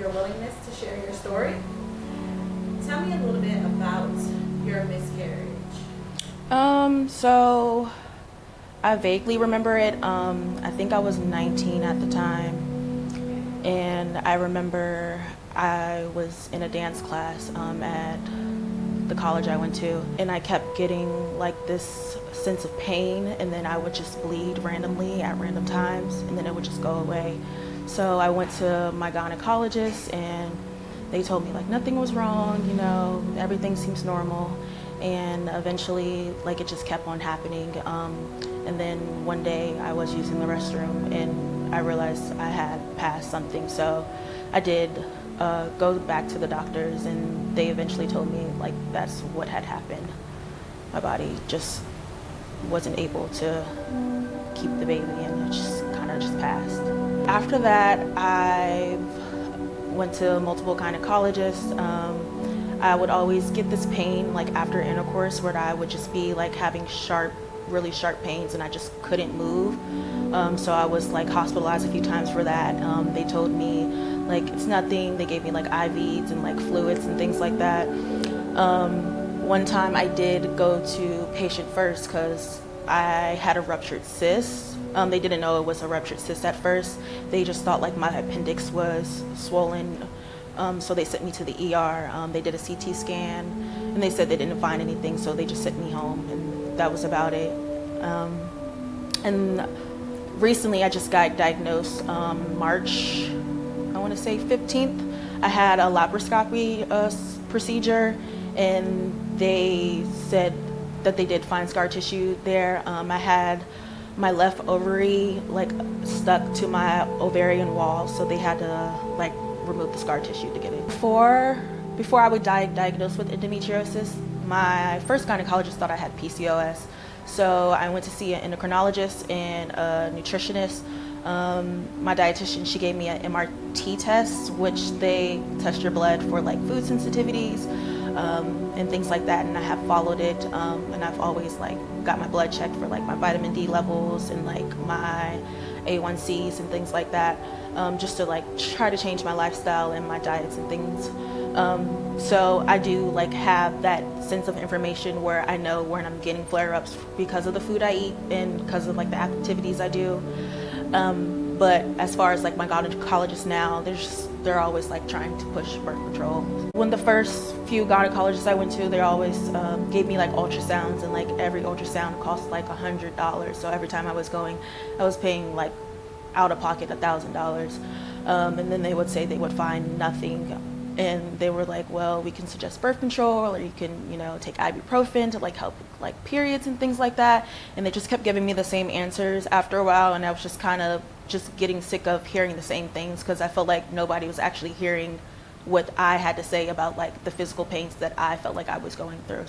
your willingness to share your story. Tell me a little bit about your miscarriage. So I vaguely remember it. I think I was 19 at the time, and I remember I was in a dance class at the college I went to, and I kept getting like this sense of pain, and then I would just bleed randomly at random times, and then it would just go away. So I went to my gynecologist, and they told me like nothing was wrong, everything seems normal. And eventually, like, it just kept on happening. And then one day I was using the restroom and I realized I had passed something. So I did go back to the doctors, and they eventually told me like that's what had happened. My body just wasn't able to keep the baby, and it just kind of just passed. After that, I went to multiple gynecologists. I would always get this pain like after intercourse, where I would just be like having really sharp pains, and I just couldn't move. So I was like hospitalized a few times for that. They told me like it's nothing. They gave me like IVs and like fluids and things like that. One time I did go to patient first because I had a ruptured cyst. They didn't know it was a ruptured cyst at first. They just thought like my appendix was swollen. So they sent me to the ER. They did a CT scan, and they said they didn't find anything, so they just sent me home, and that was about it. And recently I just got diagnosed March, I want to say 15th. I had a laparoscopy procedure, and they said that they did find scar tissue there. I had my left ovary like stuck to my ovarian wall, so they had to like remove the scar tissue to get it. Before I was diagnosed with endometriosis, my first gynecologist thought I had PCOS. So I went to see an endocrinologist and a nutritionist. My dietitian, she gave me an MRT test, which they test your blood for like food sensitivities and things like that. And I have followed it, and I've always like got my blood checked for like my vitamin D levels and like my A1Cs and things like that, just to like try to change my lifestyle and my diets and things. So I do like have that sense of information where I know when I'm getting flare-ups because of the food I eat and because of like the activities I do. But as far as like my gynecologist now, they're always like trying to push birth control. When the first few gynecologists I went to, they always gave me like ultrasounds, and like every ultrasound cost like $100. So every time I was going, I was paying like out of pocket $1,000. And then they would say they would find nothing. And they were like, well, we can suggest birth control, or you can, take ibuprofen to like help with like periods and things like that. And they just kept giving me the same answers after a while, and I was just kind of just getting sick of hearing the same things, because I felt like nobody was actually hearing what I had to say about like the physical pains that I felt like I was going through.